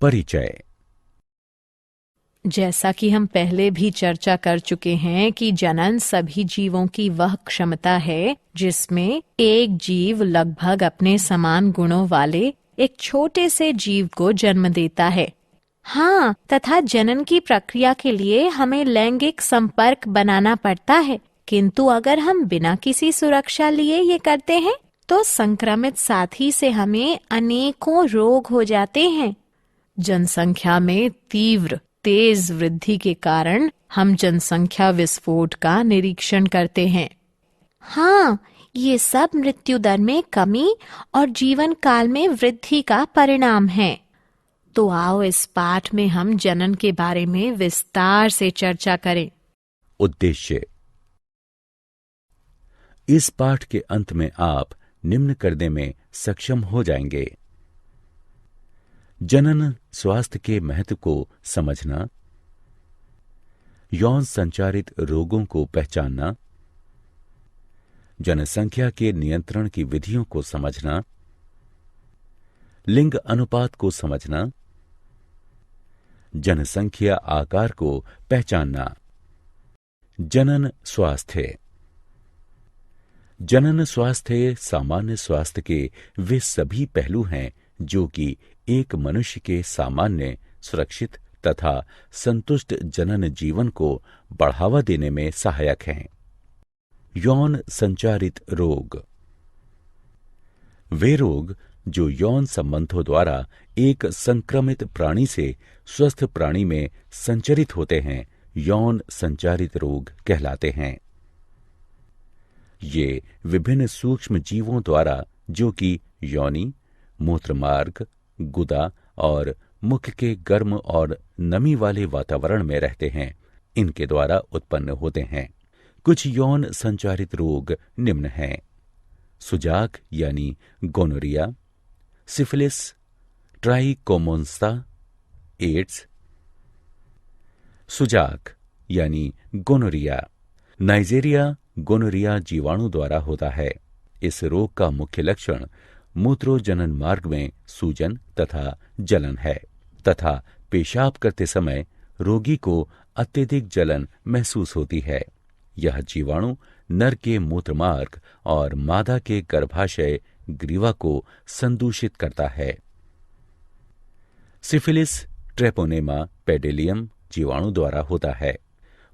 परिचय। जैसा कि हम पहले भी चर्चा कर चुके हैं कि जनन सभी जीवों की वह क्षमता है जिसमें एक जीव लगभग अपने समान गुणों वाले एक छोटे से जीव को जन्म देता है। हाँ, तथा जनन की प्रक्रिया के लिए हमें लैंगिक संपर्क बनाना पड़ता है, किंतु अगर हम बिना किसी सुरक्षा लिए ये करते हैं तो संक्रमित साथी से हमें अनेकों रोग हो जाते हैं। जनसंख्या में तीव्र तेज वृद्धि के कारण हम जनसंख्या विस्फोट का निरीक्षण करते हैं। हाँ, ये सब मृत्यु दर में कमी और जीवन काल में वृद्धि का परिणाम है। तो आओ इस पाठ में हम जनन के बारे में विस्तार से चर्चा करें। उद्देश्य। इस पाठ के अंत में आप निम्न करने में सक्षम हो जाएंगे: जनन स्वास्थ्य के महत्व को समझना, यौन संचारित रोगों को पहचानना, जनसंख्या के नियंत्रण की विधियों को समझना, लिंग अनुपात को समझना, जनसंख्या आकार को पहचानना। जनन स्वास्थ्य। जनन स्वास्थ्य सामान्य स्वास्थ्य के वे सभी पहलू हैं जो कि एक मनुष्य के सामान्य, सुरक्षित तथा संतुष्ट जनन जीवन को बढ़ावा देने में सहायक हैं। यौन संचारित रोग। वे रोग जो यौन संबंधों द्वारा एक संक्रमित प्राणी से स्वस्थ प्राणी में संचरित होते हैं, यौन संचारित रोग कहलाते हैं। ये विभिन्न सूक्ष्म जीवों द्वारा, जो कि योनि, मूत्रमार्ग, गुदा और मुख के गर्म और नमी वाले वातावरण में रहते हैं, इनके द्वारा उत्पन्न होते हैं। कुछ यौन संचारित रोग निम्न हैं: सुजाक यानी गोनोरिया, सिफिलिस, ट्राइकोमोन्स्ता, एड्स। सुजाक यानी गोनोरिया नाइजेरिया गोनोरिया जीवाणु द्वारा होता है। इस रोग का मुख्य लक्षण मूत्रोजनन मार्ग में सूजन तथा जलन है तथा पेशाब करते समय रोगी को अत्यधिक जलन महसूस होती है। यह जीवाणु नर के मूत्रमार्ग और मादा के गर्भाशय ग्रीवा को संदूषित करता है। सिफिलिस ट्रेपोनेमा पेडिलियम जीवाणु द्वारा होता है।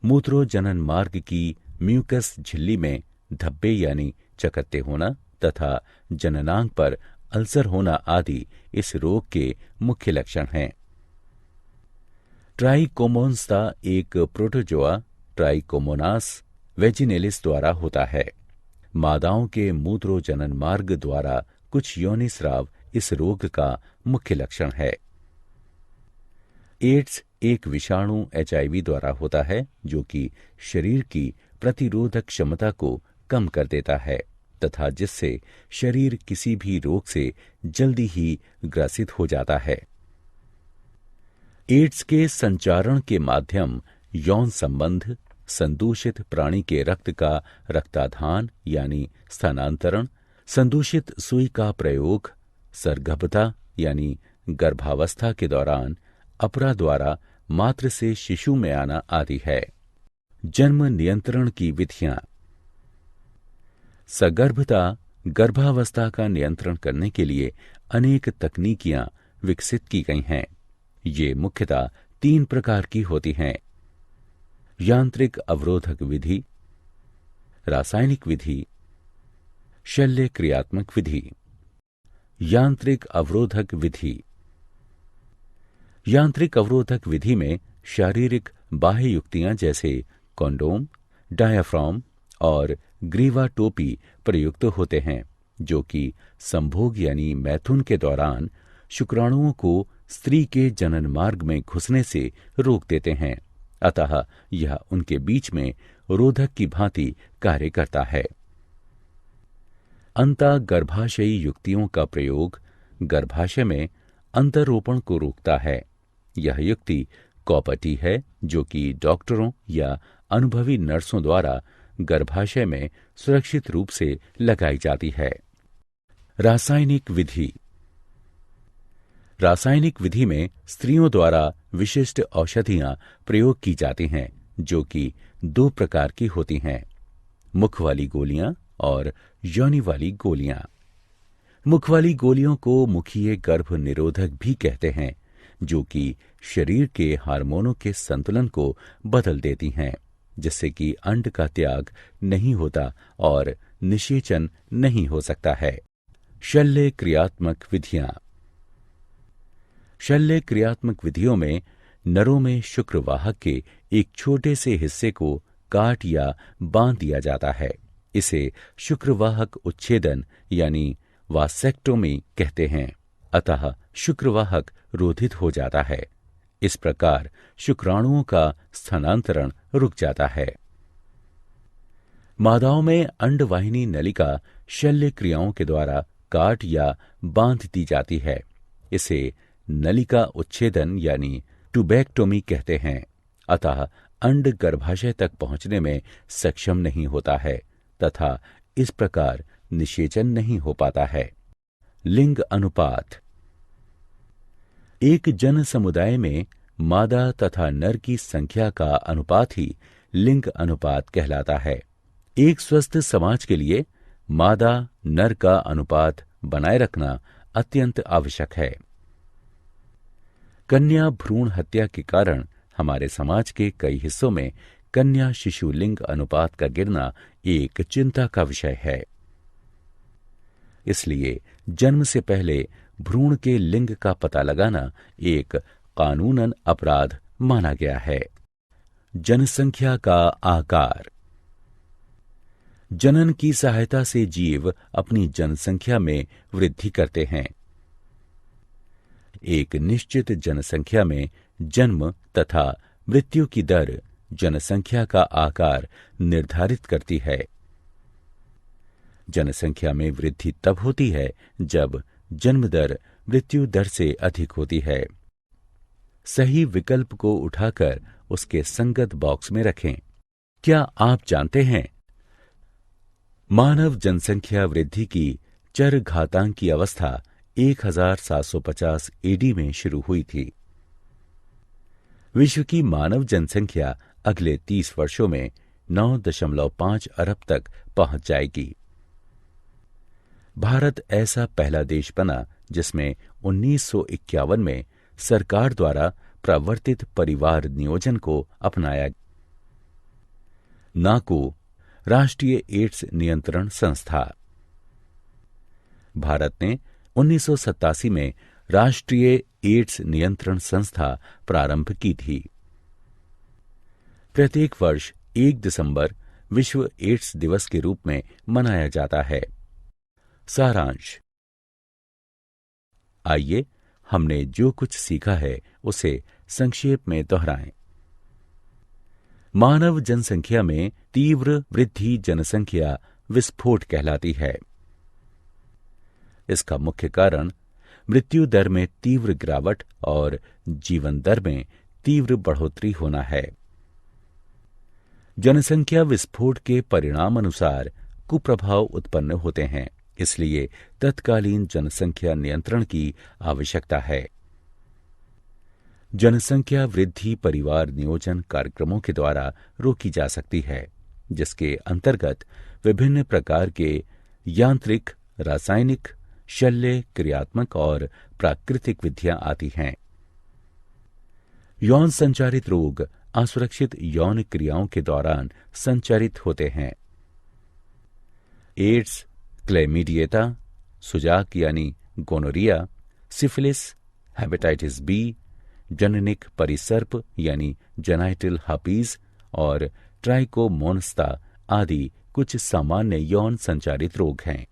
मूत्रोजनन मार्ग की म्यूकस झिल्ली में धब्बे यानी चकत्ते होना तथा जननांग पर अल्सर होना आदि इस रोग के मुख्य लक्षण हैं। ट्राइकोमोन्स्ता एक प्रोटोजोआ ट्राइकोमोनास वेजिनेलिस द्वारा होता है। मादाओं के मूत्रोजनन मार्ग द्वारा कुछ योनिस्राव इस रोग का मुख्य लक्षण है। एड्स एक विषाणु HIV द्वारा होता है, जो कि शरीर की प्रतिरोधक क्षमता को कम कर देता है तथा जिससे शरीर किसी भी रोग से जल्दी ही ग्रसित हो जाता है। एड्स के संचारण के माध्यम यौन संबंध, संदूषित प्राणी के रक्त का रक्ताधान यानी स्थानांतरण, संदूषित सुई का प्रयोग, सरगर्भता यानी गर्भावस्था के दौरान अपरा द्वारा मात्र से शिशु में आना आदि है। जन्म नियंत्रण की विधियां। सगर्भता गर्भावस्था का नियंत्रण करने के लिए अनेक तकनीकियां विकसित की गई हैं। ये मुख्यतः 3 प्रकार की होती हैं: यांत्रिक अवरोधक विधि, रासायनिक विधि, शल्य क्रियात्मक विधि। यांत्रिक अवरोधक विधि। यांत्रिक अवरोधक विधि में शारीरिक बाह्य युक्तियां जैसे कॉन्डोम, डायाफ्राम और ग्रीवा टोपी प्रयुक्त होते हैं, जो कि संभोग यानी मैथुन के दौरान शुक्राणुओं को स्त्री के जनन मार्ग में घुसने से रोक देते हैं। अतः यह उनके बीच में रोधक की भांति कार्य करता है। अंतःगर्भाशयी युक्तियों का प्रयोग गर्भाशय में अंतरोपण को रोकता है। यह युक्ति कॉपटी है, जो कि डॉक्टरों या अनुभवी नर्सों द्वारा गर्भाशय में सुरक्षित रूप से लगाई जाती है। रासायनिक विधि। रासायनिक विधि में स्त्रियों द्वारा विशिष्ट औषधियां प्रयोग की जाती हैं, जो कि 2 प्रकार की होती हैं, मुख वाली गोलियां और योनि वाली गोलियां। मुख वाली गोलियों को मुखीय गर्भ निरोधक भी कहते हैं, जो कि शरीर के हार्मोनों के संतुलन को बदल देती हैं, जिससे कि अंड का त्याग नहीं होता और निषेचन नहीं हो सकता है। शल्य क्रियात्मक विधियां। शल्य क्रियात्मक विधियों में नरों में शुक्रवाहक के एक छोटे से हिस्से को काट या बांध दिया जाता है। इसे शुक्रवाहक उच्छेदन यानी वासेक्टोमी कहते हैं। अतः शुक्रवाहक रोधित हो जाता है। इस प्रकार शुक्राणुओं का स्थानांतरण रुक जाता है। मादाओं में अंडवाहिनी नलिका शल्य क्रियाओं के द्वारा काट या बांध दी जाती है। इसे नलिका उच्छेदन यानी ट्यूबेक्टोमी कहते हैं। अतः अंड गर्भाशय तक पहुंचने में सक्षम नहीं होता है तथा इस प्रकार निषेचन नहीं हो पाता है। लिंग अनुपात। एक जन समुदाय में मादा तथा नर की संख्या का अनुपात ही लिंग अनुपात कहलाता है। एक स्वस्थ समाज के लिए मादा नर का अनुपात बनाए रखना अत्यंत आवश्यक है। कन्या भ्रूण हत्या के कारण हमारे समाज के कई हिस्सों में कन्या शिशु लिंग अनुपात का गिरना एक चिंता का विषय है। इसलिए जन्म से पहले भ्रूण के लिंग का पता लगाना एक कानूनन अपराध माना गया है। जनसंख्या का आकार। जनन की सहायता से जीव अपनी जनसंख्या में वृद्धि करते हैं। एक निश्चित जनसंख्या में जन्म तथा मृत्यु की दर जनसंख्या का आकार निर्धारित करती है। जनसंख्या में वृद्धि तब होती है जब जन्म दर मृत्यु दर से अधिक होती है। सही विकल्प को उठाकर उसके संगत बॉक्स में रखें। क्या आप जानते हैं मानव जनसंख्या वृद्धि की चरघातांकी अवस्था 1750 एडी में शुरू हुई थी। विश्व की मानव जनसंख्या अगले 30 वर्षों में 9.5 अरब तक पहुंच जाएगी। भारत ऐसा पहला देश बना जिसमें 1951 में सरकार द्वारा प्रवर्तित परिवार नियोजन को अपनाया। नाको राष्ट्रीय एड्स नियंत्रण संस्था। भारत ने 1987 में राष्ट्रीय एड्स नियंत्रण संस्था प्रारंभ की थी। प्रत्येक वर्ष 1 दिसंबर विश्व एड्स दिवस के रूप में मनाया जाता है। सारांश। आइए हमने जो कुछ सीखा है उसे संक्षेप में दोहराएं। मानव जनसंख्या में तीव्र वृद्धि जनसंख्या विस्फोट कहलाती है। इसका मुख्य कारण मृत्यु दर में तीव्र गिरावट और जीवन दर में तीव्र बढ़ोतरी होना है। जनसंख्या विस्फोट के परिणाम अनुसार कुप्रभाव उत्पन्न होते हैं, इसलिए तत्कालीन जनसंख्या नियंत्रण की आवश्यकता है। जनसंख्या वृद्धि परिवार नियोजन कार्यक्रमों के द्वारा रोकी जा सकती है, जिसके अंतर्गत विभिन्न प्रकार के यांत्रिक, रासायनिक, शल्य क्रियात्मक और प्राकृतिक विधियां आती हैं। यौन संचारित रोग असुरक्षित यौन क्रियाओं के दौरान संचारित होते हैं। एड्स, क्लैमिडिएटा, सुजाक यानी गोनोरिया, सिफिलिस, हेपेटाइटिस बी, जननिक परिसर्प यानी जेनाइटल हर्पीज और ट्राइकोमोनस्ता आदि कुछ सामान्य यौन संचारित रोग हैं।